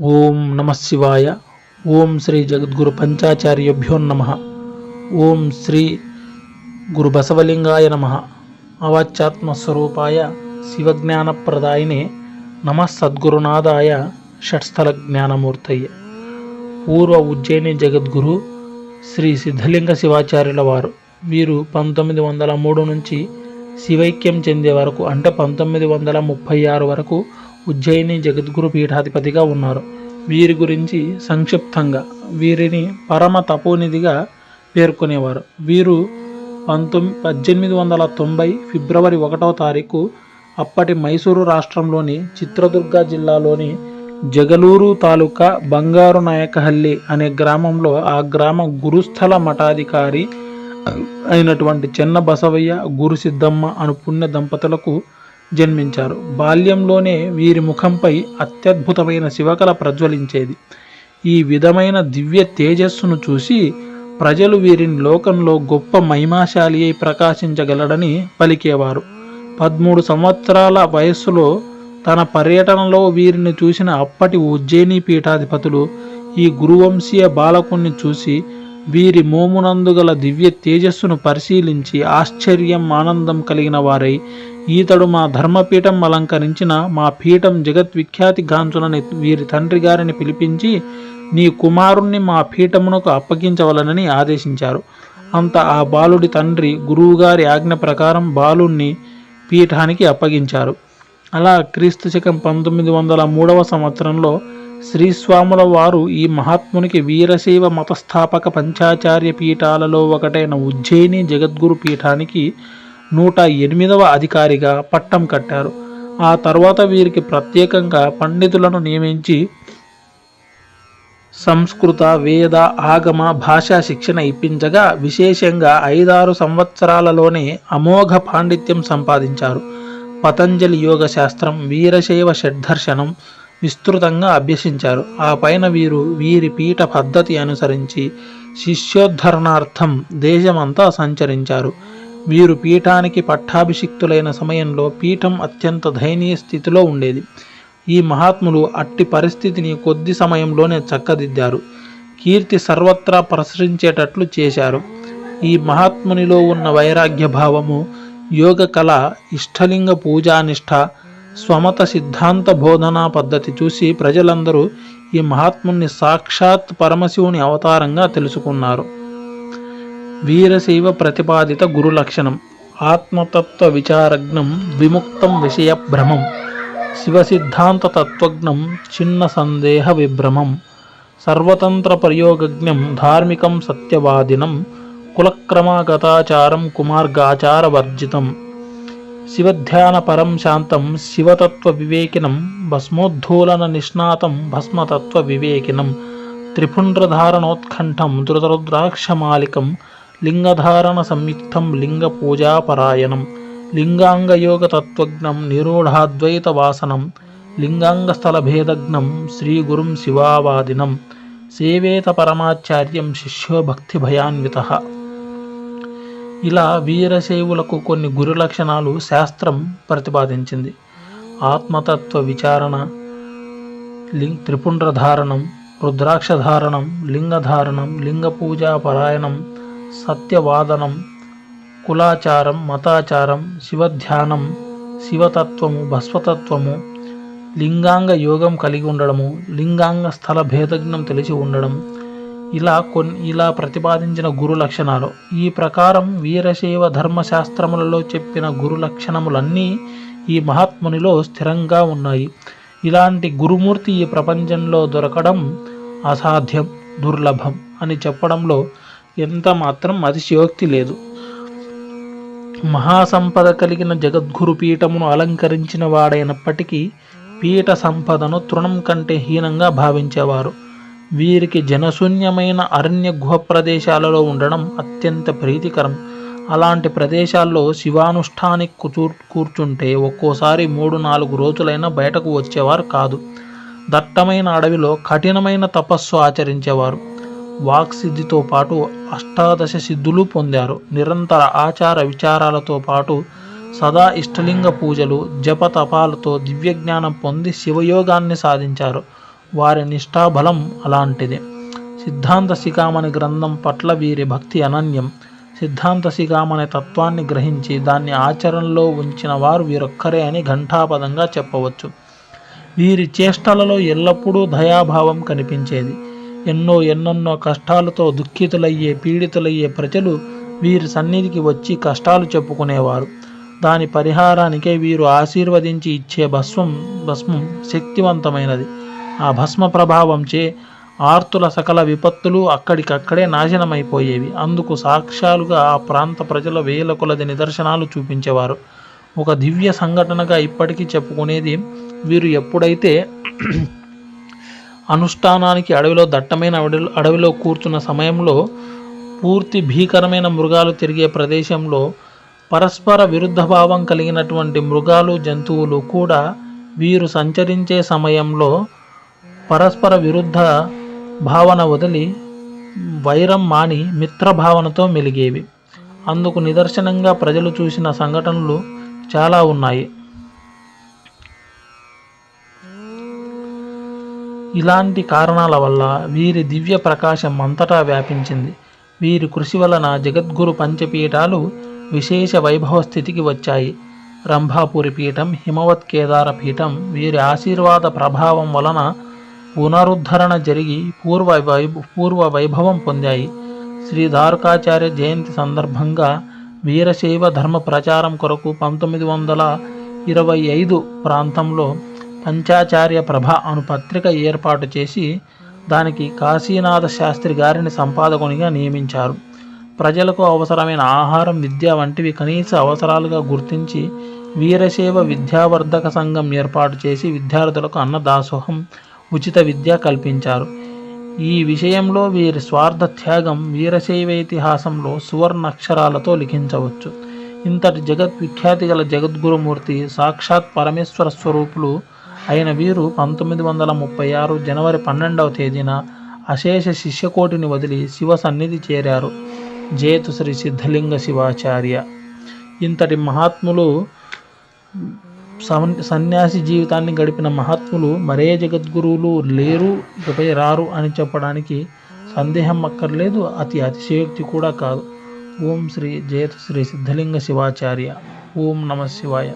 ఓం నమ శివాయ. ఓం శ్రీ జగద్గురు పంచాచార్యభ్యో నమ. ఓం శ్రీ గురు బసవలింగాయ నమ. అవాచ్యాత్మస్వరూపాయ శివజ్ఞానప్రదాయినే నమ. సద్గురునాథాయ షట్స్థల జ్ఞానమూర్తయ్య. పూర్వ ఉజ్జయిని జగద్గురు శ్రీ సిద్ధలింగ శివాచార్యుల వారు. వీరు 1903 నుంచి శివైక్యం చెందే వరకు అంటే 1936 వరకు ఉజ్జయిని జగద్గురు పీఠాధిపతిగా ఉన్నారు. వీరి గురించి సంక్షిప్తంగా వీరిని పరమ తపోనిధిగా పేర్కొనేవారు. వీరు 1890 ఫిబ్రవరి 1వ తారీఖు అప్పటి మైసూరు రాష్ట్రంలోని చిత్రదుర్గ జిల్లాలోని జగలూరు తాలూకా బంగారు నాయకహల్లి అనే గ్రామంలో ఆ గ్రామ గురుస్థల మఠాధికారి అయినటువంటి చెన్న బసవయ్య, గురు సిద్ధమ్మ అను పుణ్య దంపతులకు జన్మించారు. బాల్యంలోనే వీరి ముఖంపై అత్యద్భుతమైన శివకళ ప్రజ్వలించేది. ఈ విధమైన దివ్య తేజస్సును చూసి ప్రజలు వీరిని లోకంలో గొప్ప మహిమాశాలి అయి ప్రకాశించగలడని పలికేవారు. 13 సంవత్సరాల వయస్సులో తన పర్యటనలో వీరిని చూసిన అప్పటి ఉజ్జయిని పీఠాధిపతులు ఈ గురువంశీయ బాలకుణ్ణి చూసి వీరి మోమునందుగల దివ్య తేజస్సును పరిశీలించి ఆశ్చర్యం, ఆనందం కలిగిన వారై, ఈతడు మా ధర్మపీఠం అలంకరించిన మా పీఠం జగద్విఖ్యాతి గాంచునని వీరి తండ్రి గారిని పిలిపించి నీ కుమారుణ్ణి మా పీఠమునకు అప్పగించవలనని ఆదేశించారు. అంత ఆ బాలుడి తండ్రి గురువుగారి ఆజ్ఞ ప్రకారం బాలుణ్ణి పీఠానికి అప్పగించారు. అలా క్రీస్తు శకం 1903 సంవత్సరంలో శ్రీస్వాముల వారు ఈ మహాత్మునికి వీరశైవ మతస్థాపక పంచాచార్య పీఠాలలో ఒకటైన ఉజ్జయిని జగద్గురు పీఠానికి 108వ అధికారిగా పట్టం కట్టారు. ఆ తర్వాత వీరికి ప్రత్యేకంగా పండితులను నియమించి సంస్కృత, వేద, ఆగమ, భాషా శిక్షణ ఇప్పించగా విశేషంగా 5-6 సంవత్సరాలలోనే అమోఘ పాండిత్యం సంపాదించారు. పతంజలి యోగ శాస్త్రం, వీరశైవ షడ్దర్శనం విస్తృతంగా అభ్యసించారు. ఆ పైన వీరి పీఠ పద్ధతి అనుసరించి శిష్యోద్ధరణార్థం దేశమంతా సంచరించారు. వీరు పీఠానికి పట్టాభిషిక్తులైన సమయంలో పీఠం అత్యంత దయనీయ స్థితిలో ఉండేది. ఈ మహాత్ములు అట్టి పరిస్థితిని కొద్ది సమయంలోనే చక్కదిద్దారు. కీర్తి సర్వత్రా ప్రసరించేటట్లు చేశారు. ఈ మహాత్మునిలో ఉన్న వైరాగ్య భావము, యోగ కళ, ఇష్టలింగ పూజానిష్ట, స్వమత సిద్ధాంత బోధనా పద్ధతి చూసి ప్రజలందరూ ఈ మహాత్ముని సాక్షాత్ పరమశివుని అవతారంగా తెలుసుకున్నారు. వీరశైవ ప్రతిపాదిత గురు లక్షణం: ఆత్మతత్వ విచారజ్ఞం, విముక్తం విషయ భ్రమం, శివసిద్ధాంత తత్వజ్ఞం, చిన్న సందేహ విభ్రమం, సర్వతంత్ర ప్రయోగజ్ఞం, ధార్మికం సత్యవాదినం, కులక్రమాగతాచారం, కుమార్గాచార వర్జితం, శివధ్యాన పరం శాంతం, శివతత్వ వివేకినం, భస్మోద్ధూలన నిష్ణాతం, భస్మతత్వ వివేకినం, త్రిపుండ్రధారణోత్కంఠం, ధృతరుద్రాక్షమాలికం, లింగధారణ సంయుక్తం, లింగ పూజాపరాయణం, లింగాంగయోగ తత్వజ్ఞం, నిరూఢాద్వైత వాసనం, లింగాంగస్థలభేదజ్ఞం, శ్రీగురుం శివావాదినం, సేవేత పరమాచార్యం, శిష్యో భక్తి భయాన్వితః. ఇలా వీరశైవులకు కొన్ని గురు లక్షణాలు శాస్త్రం ప్రతిపాదించింది. ఆత్మతత్వ విచారణ, త్రిపుండ్రధారణం, రుద్రాక్షధారణం, లింగధారణం, లింగ పూజా పరాయణం, సత్యవాదనం, కులాచారం, మతాచారం, శివధ్యానం, శివతత్వము, భస్వతత్వము, లింగాంగ యోగం కలిగి ఉండడము, లింగాంగ స్థల భేదజ్ఞం తెలిసి ఉండడం, ఇలా ప్రతిపాదించిన గురు లక్షణాలు. ఈ ప్రకారం వీరశైవ ధర్మశాస్త్రములలో చెప్పిన గురు లక్షణములన్నీ ఈ మహాత్మునిలో స్థిరంగా ఉన్నాయి. ఇలాంటి గురుమూర్తి ఈ ప్రపంచంలో దొరకడం అసాధ్యం, దుర్లభం అని చెప్పడంలో ఎంత మాత్రం అతిశయోక్తి లేదు. మహాసంపద కలిగిన జగద్గురు పీఠమును అలంకరించిన వాడైనప్పటికీ పీఠ సంపదను తృణం కంటే హీనంగా భావించేవారు. వీరికి జనశూన్యమైన అరణ్య గుహ ప్రదేశాలలో ఉండడం అత్యంత ప్రీతికరం. అలాంటి ప్రదేశాల్లో శివానుష్ఠానికి కూర్చుంటే ఒక్కోసారి 3-4 రోజులైనా బయటకు వచ్చేవారు కాదు. దట్టమైన అడవిలో కఠినమైన తపస్సు ఆచరించేవారు. వాక్సిద్ధితో పాటు 18 సిద్ధులు పొందారు. నిరంతర ఆచార విచారాలతో పాటు సదా ఇష్టలింగ పూజలు, జప తపాలతో దివ్యజ్ఞానం పొంది శివయోగాన్ని సాధించారు. వారి నిష్ఠాబలం అలాంటిది. సిద్ధాంత శిఖామణి గ్రంథం పట్ల వీరి భక్తి అనన్యం. సిద్ధాంత శిఖామణి తత్వాన్ని గ్రహించి దాన్ని ఆచరణలో ఉంచిన వారు వీరొక్కరే అని ఘంటాపదంగా చెప్పవచ్చు. వీరి చేష్టలలో ఎల్లప్పుడూ దయాభావం కనిపించేది. ఎన్నెన్నో కష్టాలతో దుఃఖితులయ్యే పీడితులయ్యే ప్రజలు వీరి సన్నిధికి వచ్చి కష్టాలు చెప్పుకునేవారు. దాని పరిహారానికే వీరు ఆశీర్వదించి ఇచ్చే భస్మం శక్తివంతమైనది. ఆ భస్మ ప్రభావంచే ఆర్తుల సకల విపత్తులు అక్కడికక్కడే నాశనమైపోయేవి. అందుకు సాక్ష్యాలుగా ఆ ప్రాంత ప్రజల వేల కొలది నిదర్శనాలు చూపించేవారు. ఒక దివ్య సంఘటనగా ఇప్పటికీ చెప్పుకునేది, వీరు ఎప్పుడైతే అనుష్ఠానానికి దట్టమైన అడవిలో కూర్చున్న సమయంలో పూర్తి భీకరమైన మృగాలు తిరిగే ప్రదేశంలో పరస్పర విరుద్ధ భావం కలిగినటువంటి మృగాలు జంతువులు కూడా వీరు సంచరించే సమయంలో పరస్పర విరుద్ధ భావన వదిలి వైరం మాని మిత్రభావనతో మెలిగేవి. అందుకు నిదర్శనంగా ప్రజలు చూసిన సంఘటనలు చాలా ఉన్నాయి. ఇలాంటి కారణాల వల్ల వీరి దివ్య ప్రకాశం అంతటా వ్యాపించింది. వీరి కృషి వలన జగద్గురు పంచపీఠాలు విశేష వైభవ స్థితికి వచ్చాయి. రంభాపురి పీఠం, హిమవత్ కేదార పీఠం వీరి ఆశీర్వాద ప్రభావం వలన పునరుద్ధరణ జరిగి పూర్వ వైభవం పొందాయి. శ్రీ ద్వారకాచార్య జయంతి సందర్భంగా వీరశైవ ధర్మ ప్రచారం కొరకు 1925 ప్రాంతంలో పంచాచార్య ప్రభ అను పత్రిక ఏర్పాటు చేసి దానికి కాశీనాథ శాస్త్రి గారిని సంపాదకునిగా నియమించారు. ప్రజలకు అవసరమైన ఆహారం, విద్య వంటివి కనీస అవసరాలుగా గుర్తించి వీరశైవ విద్యావర్ధక సంఘం ఏర్పాటు చేసి విద్యార్థులకు అన్నదాసోహం, ఉచిత విద్య కల్పించారు. ఈ విషయంలో వీరి స్వార్థ త్యాగం వీరశైవ ఇతిహాసంలో సువర్ణాక్షరాలతో లిఖించవచ్చు. ఇంతటి జగద్విఖ్యాతి గల జగద్గురుమూర్తి సాక్షాత్ పరమేశ్వర స్వరూపులు అయిన వీరు 1936 జనవరి 12వ తేదీన అశేష శిష్యకోటిని వదిలి శివ సన్నిధి చేరారు. జేతు శ్రీ సిద్ధలింగ శివాచార్య. ఇంతటి మహాత్ములు, సన్యాసి జీవితాన్ని గడిపిన మహాత్ములు మరే జగద్గురువులు లేరు, ఇకపై రారు అని చెప్పడానికి సందేహం అక్కర్లేదు, అతిశయోక్తి కూడా కాదు. ఓం శ్రీ జేతు శ్రీ సిద్ధలింగ శివాచార్య. ఓం నమ శివాయ.